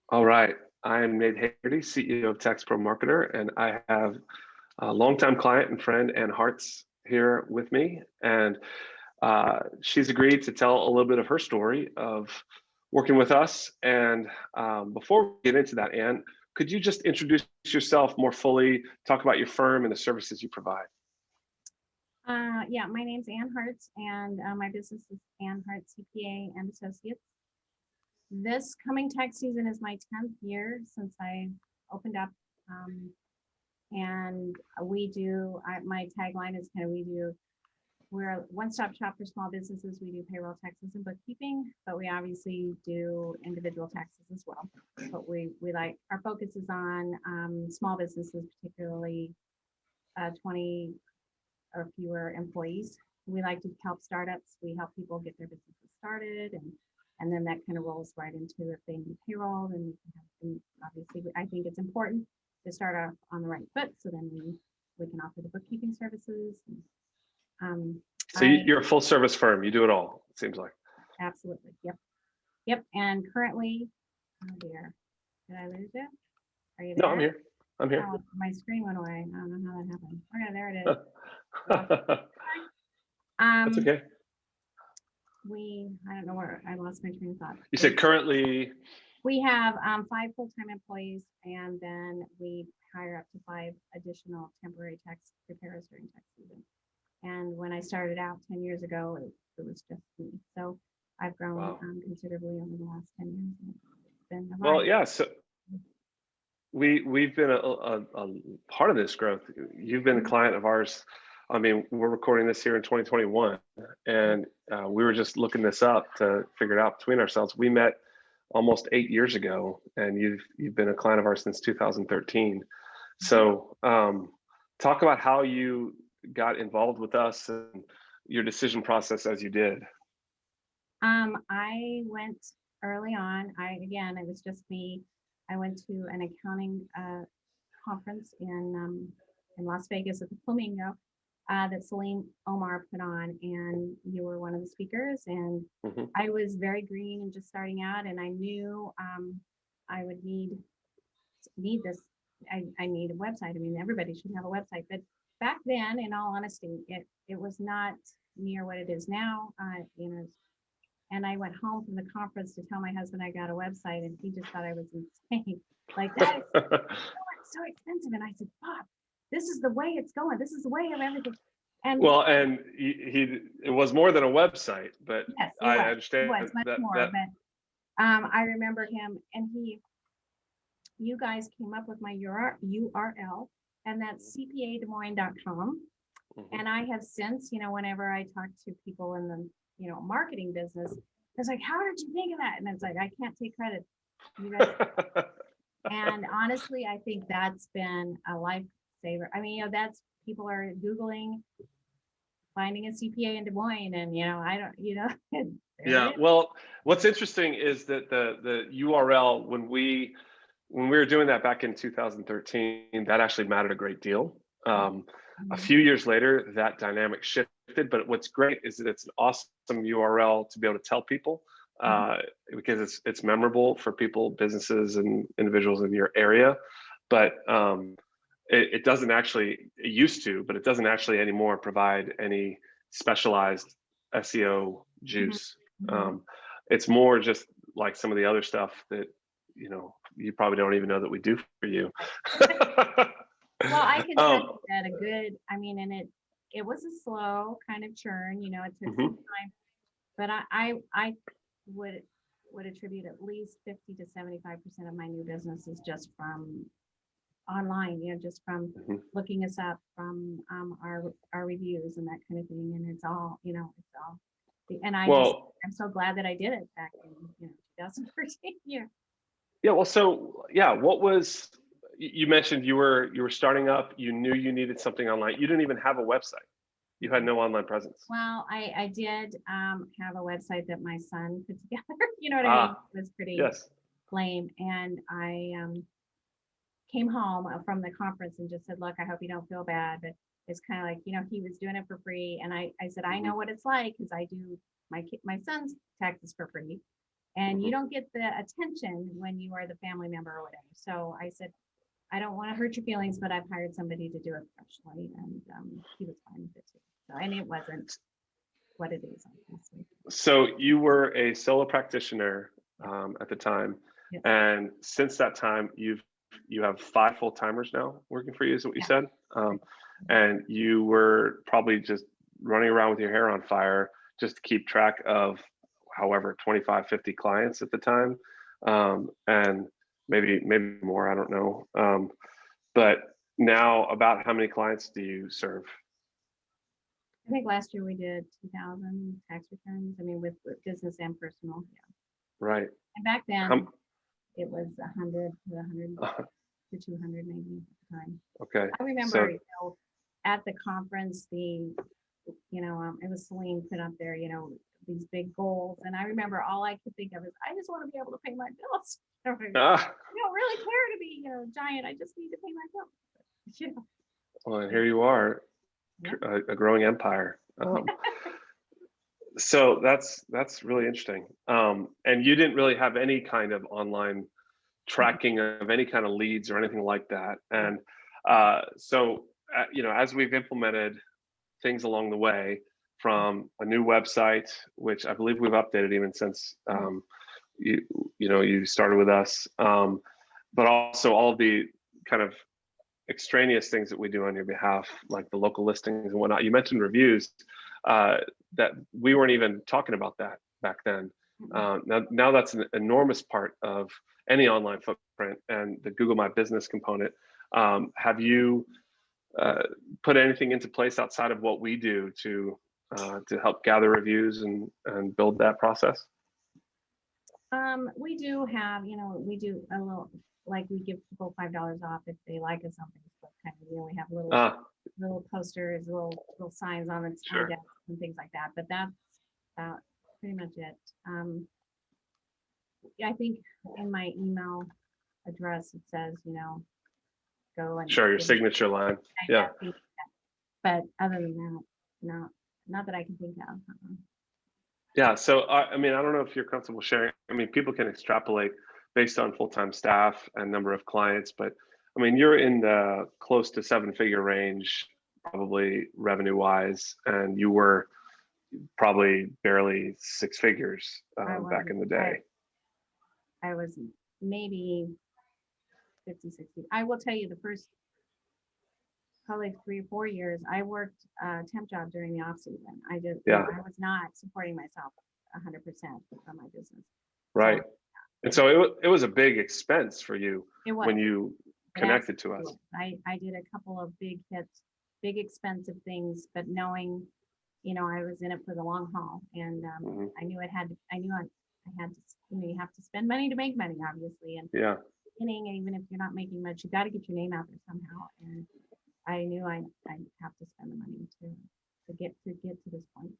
All right. I'm Nate Hagerty, CEO of Tax Pro Marketer, and I have a longtime client and friend, Ann Hartz, here with me. And she's agreed to tell a little bit of her story of working with us. And before we get into that, Ann, could you just introduce yourself more fully, talk about your firm and the services you provide? Yeah, my name's Ann Hartz, and my business is Ann Hartz CPA and Associates. This coming tax season is my 10th year since I opened up, and my tagline is we're a one-stop shop for small businesses. We do payroll, taxes, and bookkeeping, but we obviously do individual taxes as well. But our focus is on small businesses, particularly 20 or fewer employees. We like to help startups. We help people get their businesses started, and then that kind of rolls right into if they need payroll. Then obviously, I think it's important to start off on the right foot, so then we can offer the bookkeeping services. So you're a full service firm. You do it all, it seems like. Absolutely. Yep. And currently, oh dear, did I lose it? Are you there? No, I'm here. Oh, my screen went away. I don't know how that happened. Okay, there it is. That's okay. I don't know where I lost my train of thought. You said currently we have 5 full-time employees, and then we hire up to 5 additional temporary tax preparers during tax season. And when I started out 10 years ago, it was just me. So I've grown considerably over the last 10 years. It's been a well, yeah. So we've been a part of this growth. You've been a client of ours. I mean, we're recording this here in 2021, and we were just looking this up to figure it out between ourselves. We met almost 8 years ago, and you've been a client of ours since 2013. So talk about how you got involved with us and your decision process as you did. I went early on. It was just me. I went to an accounting conference in Las Vegas at the Flamingo that Salim Omar put on, and you were one of the speakers. And I was very green and just starting out, and I knew I would need this. I need a website. I mean, everybody should have a website, but back then, in all honesty, it was not near what it is now. And I went home from the conference to tell my husband I got a website, and he just thought I was insane. Like, that is so expensive. And I said, Bob, this is the way it's going. This is the way of everything. And it was more than a website, but yes, I understand it was much more. But I remember him, and you guys came up with my URL, and that's cpadesmoines.com. And I have since, whenever I talk to people in the, marketing business, it's like, how did you think of that? And it's like, I can't take credit. You guys. And honestly, I think that's been a lifesaver. I mean, that's people are Googling finding a CPA in Des Moines, and I don't, Yeah. Well, what's interesting is that the URL, when we were doing that back in 2013, that actually mattered a great deal. A few years later, that dynamic shifted, but what's great is that it's an awesome URL to be able to tell people because it's memorable for people, businesses, and individuals in your area. But it doesn't actually, it used to, but it doesn't actually anymore provide any specialized SEO juice. It's more just like some of the other stuff that, you probably don't even know that we do for you. Well, I can tell you that and it was a slow kind of churn, it took some time, but I would attribute at least 50 to 75% of my new business is just from online, just from looking us up, from our reviews and that kind of thing. And it's all, and I'm so glad that I did it back in 2013. Yeah. Well, what was, you mentioned you were starting up, you knew you needed something online. You didn't even have a website. You had no online presence. Well, I did have a website that my son put together. You know what I mean? It was pretty lame. And I came home from the conference and just said, look, I hope you don't feel bad, but it's kind of like, he was doing it for free. And I said, I know what it's like, because I do my son's taxes for free. and you don't get the attention when you are the family member or whatever. So I said, I don't want to hurt your feelings, but I've hired somebody to do it professionally, and he was fine with it too. So, and it wasn't what it is, obviously. So you were a solo practitioner at the time, Yes. and since that time, you have 5 full-timers now working for you, is what you said? And you were probably just running around with your hair on fire just to keep track of however 25, 50 clients at the time, and maybe more, I don't know. But now, about how many clients do you serve? I think last year we did 2,000 tax returns. I mean, with business and personal. Yeah. Right. And back then, it was 100 to 100 to 200 maybe at the time. Okay. I remember, at the conference, it was Celine put up there, these big goals, and I remember all I could think of is, I just want to be able to pay my bills. I don't really care to be, giant. I just need to pay my bills. Well, and here you are, a growing empire. So that's really interesting. And you didn't really have any kind of online tracking of any kind of leads or anything like that. And as we've implemented things along the way, from a new website, which I believe we've updated even since you started with us, but also all the kind of extraneous things that we do on your behalf, like the local listings and whatnot. You mentioned reviews, that we weren't even talking about that back then. Now that's an enormous part of any online footprint, and the Google My Business component. Have you put anything into place outside of what we do to help gather reviews and build that process? We do have, we do a little, like we give people $5 off if they like us on Facebook. Kind of, we have little posters, little signs on its on desks and things like that. But that's about pretty much it. I think in my email address it says, go and your signature line. Yeah. But other than that, not that I can think of. Yeah. So I mean, I don't know if you're comfortable sharing. I mean, people can extrapolate based on full-time staff and number of clients, but I mean, you're in the close to 7-figure range, probably revenue-wise, and you were probably barely 6 figures back in the day. I was maybe 50, 60. I will tell you, the first probably 3 or 4 years, I worked temp job during the off season. I was not supporting myself 100% from my business. Right. So, and so it was a big expense for you when you connected to us. I did a couple of big hits, big expensive things, but knowing, I was in it for the long haul, and I knew I had to, you have to spend money to make money, obviously. And beginning, even if you're not making much, you got to get your name out there somehow. And I knew I'd have to spend the money to get to this point.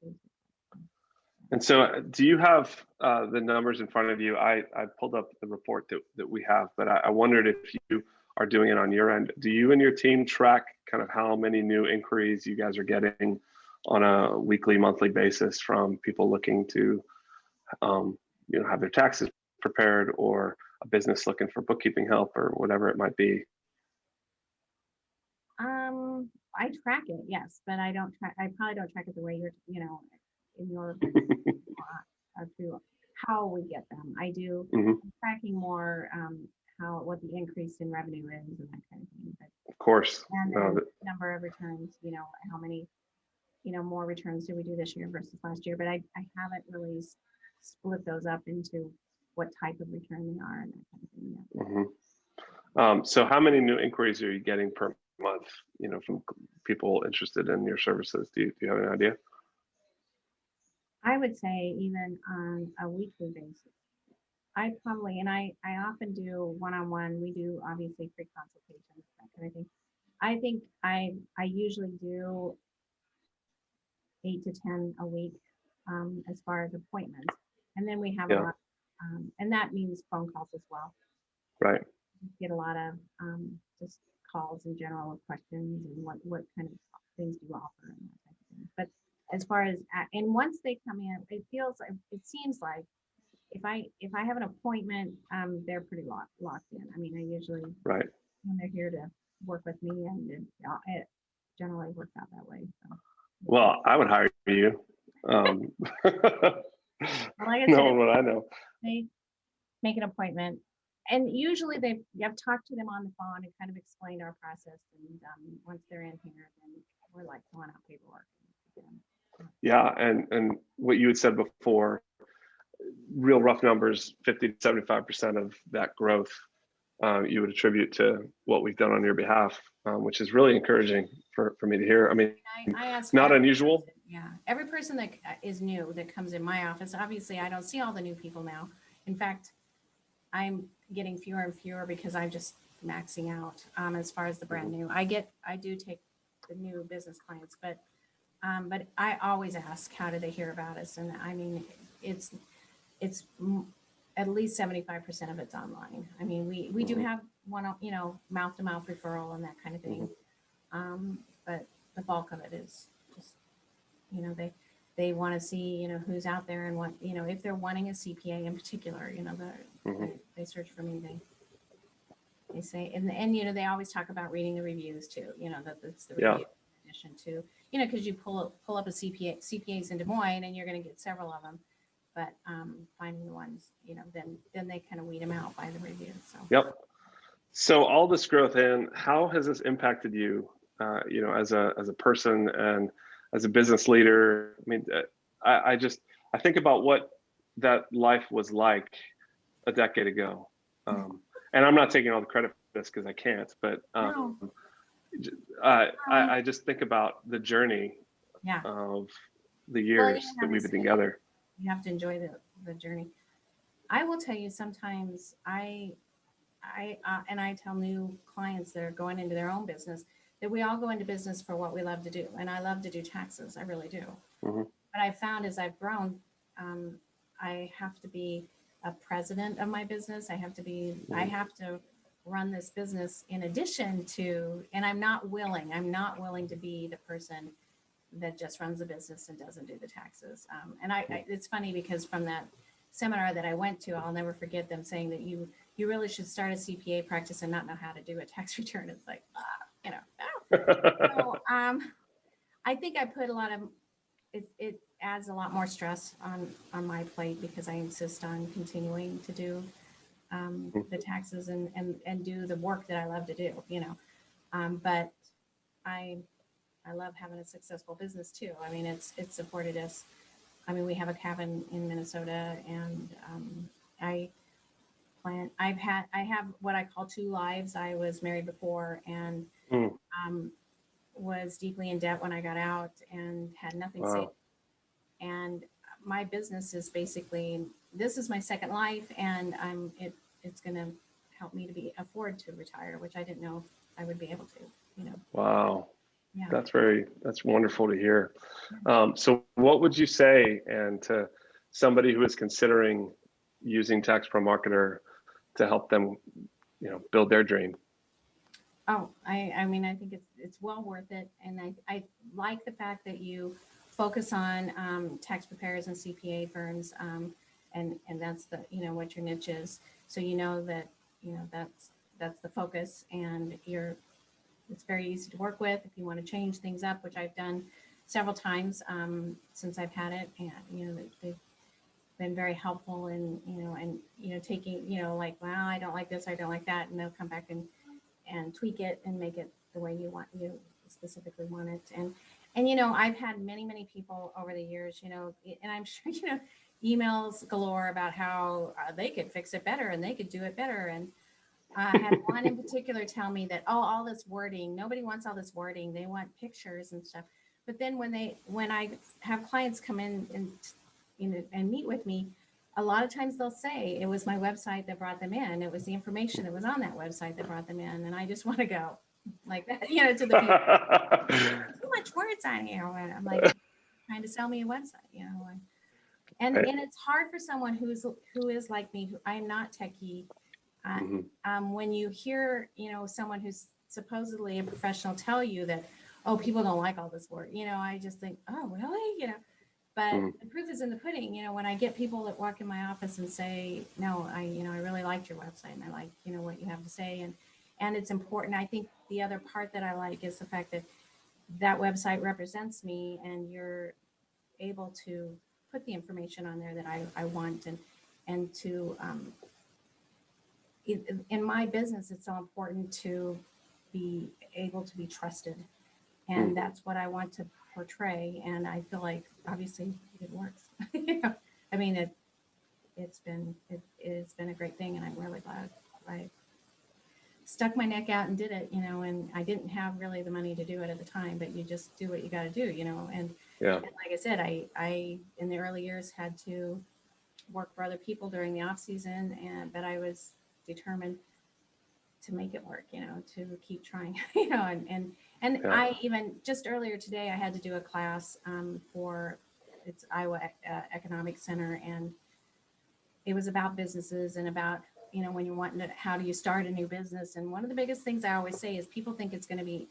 And so, do you have the numbers in front of you? I pulled up the report that we have, but I wondered if you are doing it on your end. Do you and your team track kind of how many new inquiries you guys are getting on a weekly, monthly basis from people looking to, have their taxes prepared, or a business looking for bookkeeping help, or whatever it might be? I track it, yes, but I probably don't track it the way in your through how we get them. I do tracking more what the increase in revenue is and that kind of thing. But, of course. And the number of returns, how many, more returns did we do this year versus last year? But I haven't really split those up into what type of return they are and that kind of thing. So how many new inquiries are you getting per month, from people interested in your services? Do you have an idea? I would say even on a weekly basis. I often do one-on-one. We do obviously free consultations, that kind of thing. I think I usually do 8 to 10 a week as far as appointments. And then we have a lot, and that means phone calls as well. Right. Get a lot of just calls in general with questions and what kind of things do you offer and that type of thing. But as far as, and once they come in, it seems like if I have an appointment, they're pretty locked in. I mean, I usually, Right. when they're here to work with me, and it generally works out that way. So, Well, I would hire you. like I said, Knowing what I know. they make an appointment, and usually I've talked to them on the phone and kind of explained our process. And once they're in here, then we're like filling out paperwork. Yeah, and what you had said before, real rough numbers, 50 to 75% of that growth you would attribute to what we've done on your behalf, which is really encouraging for me to hear. I mean, I ask not unusual. Yeah, every person that is new that comes in my office, obviously I don't see all the new people now. In fact, I'm getting fewer and fewer because I'm just maxing out as far as the brand new. I do take the new business clients, but I always ask, how did they hear about us? And I mean, it's at least 75% of it's online. I mean, we do have one, mouth to mouth referral and that kind of thing. But the bulk of it is just, they want to see, who's out there and what, if they're wanting a CPA in particular, they search for me, they say, and they always talk about reading the reviews too, that's the review in addition to, because you pull up a CPAs in Des Moines and you're going to get several of them, but finding the ones, then they kind of weed them out by the reviews. So. Yep. So all this growth, and how has this impacted you, as a person and as a business leader? I mean, I think about what that life was like a decade ago, and I'm not taking all the credit for this because I can't, but No. I just think about the journey of the years that we've been together. You have to enjoy the journey. I will tell you, sometimes I tell new clients that are going into their own business that we all go into business for what we love to do. And I love to do taxes. I really do. But I found as I've grown, I have to be a president of my business. I have to run this business in addition to, and I'm not willing to be the person that just runs the business and doesn't do the taxes. And it's funny because from that seminar that I went to, I'll never forget them saying that you really should start a CPA practice and not know how to do a tax return. It's like, no. So, I think I put a lot of, it adds a lot more stress on my plate because I insist on continuing to do the taxes and do the work that I love to do, but I love having a successful business too. I mean, it's supported us. I mean, we have a cabin in Minnesota, and I have what I call two lives. I was married before and was deeply in debt when I got out and had nothing saved. And my business is basically, this is my second life, and it's going to help me to afford to retire, which I didn't know I would be able to, Wow. Yeah. That's wonderful to hear. So what would you say, and to somebody who is considering using Tax Pro Marketer to help them, build their dream? Oh, I mean, I think it's well worth it. And I like the fact that you focus on tax preparers and CPA firms. And that's the, what your niche is. So, that's the focus, and it's very easy to work with if you want to change things up, which I've done several times since I've had it. And, they've been very helpful in, taking, like, well, I don't like this, I don't like that. And they'll come back and tweak it and make it the way you specifically want it. And I've had many people over the years, and I'm sure, emails galore about how they could fix it better and they could do it better. And I had one in particular tell me that, all this wording, nobody wants all this wording. They want pictures and stuff. But then when I have clients come in and meet with me, a lot of times they'll say it was my website that brought them in. It was the information that was on that website that brought them in. And I just want to go like that, to the people. Too much words on here. I'm like, trying to sell me a website, And it's hard for someone who is like me, who I'm not techie. When you hear, someone who's supposedly a professional tell you that, people don't like all this work, I just think, oh, really? But the proof is in the pudding. You know, when I get people that walk in my office and say, no, I really liked your website and I like, what you have to say. And it's important. I think the other part that I like is the fact that that website represents me and you're able to put the information on there that I want and to, in my business, it's so important to be able to be trusted. And that's what I want to portray. And I feel like obviously it works. I mean, it's been a great thing, and I'm really glad I stuck my neck out and did it. And I didn't have really the money to do it at the time, but you just do what you got to do. And like I said, I in the early years had to work for other people during the off season, but I was determined to make it work, to keep trying, and I even just earlier today, I had to do a class for it's Iowa Economic Center, and it was about businesses and about, when you want to, how do you start a new business? And one of the biggest things I always say is people think it's going to be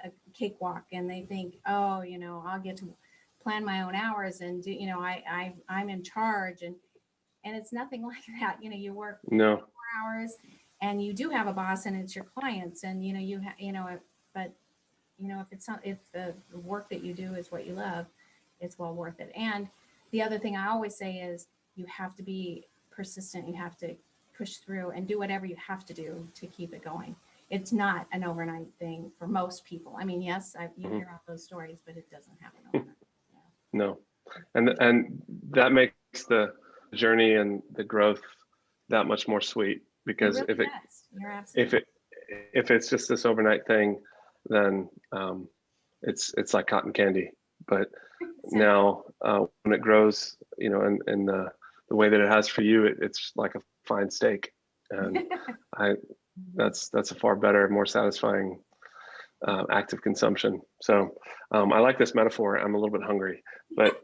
a cakewalk, and they think, oh, I'll get to plan my own hours and do, I'm in charge, and it's nothing like that. You work 4 hours. And you do have a boss, and it's your clients, and but if the work that you do is what you love, it's well worth it. And the other thing I always say is you have to be persistent. You have to push through and do whatever you have to do to keep it going. It's not an overnight thing for most people. I mean, yes, you hear all those stories, but it doesn't happen overnight. No, and that makes the journey and the growth that much more sweet. Because if it's just this overnight thing, then it's like cotton candy. But now when it grows, in the way that it has for you, it's like a fine steak, and that's a far better, more satisfying act of consumption. So I like this metaphor. I'm a little bit hungry, but.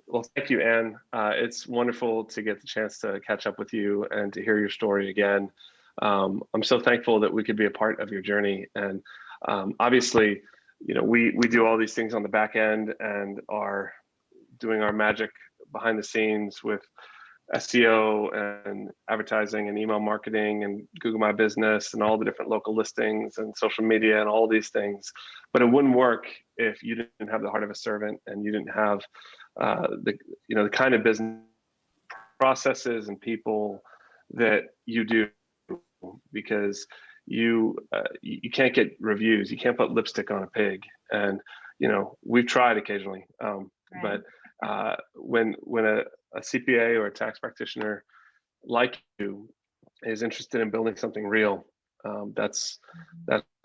Well, thank you, Anne. It's wonderful to get the chance to catch up with you and to hear your story again. I'm so thankful that we could be a part of your journey. And obviously, we do all these things on the back end and are doing our magic behind the scenes with SEO and advertising and email marketing and Google My Business and all the different local listings and social media and all these things. But it wouldn't work if you didn't have the heart of a servant and you didn't have the kind of business processes and people that you do, because you can't get reviews. You can't put lipstick on a pig. And we've tried occasionally, but when a CPA or a tax practitioner like you is interested in building something real, that's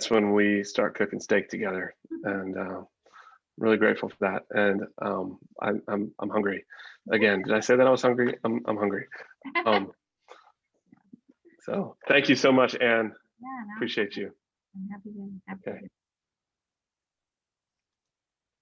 when we start cooking steak together. And really grateful for that. And I'm hungry. Again, did I say that I was hungry? I'm hungry. So thank you so much, Anne. Yeah, no, appreciate you. I'm happy to.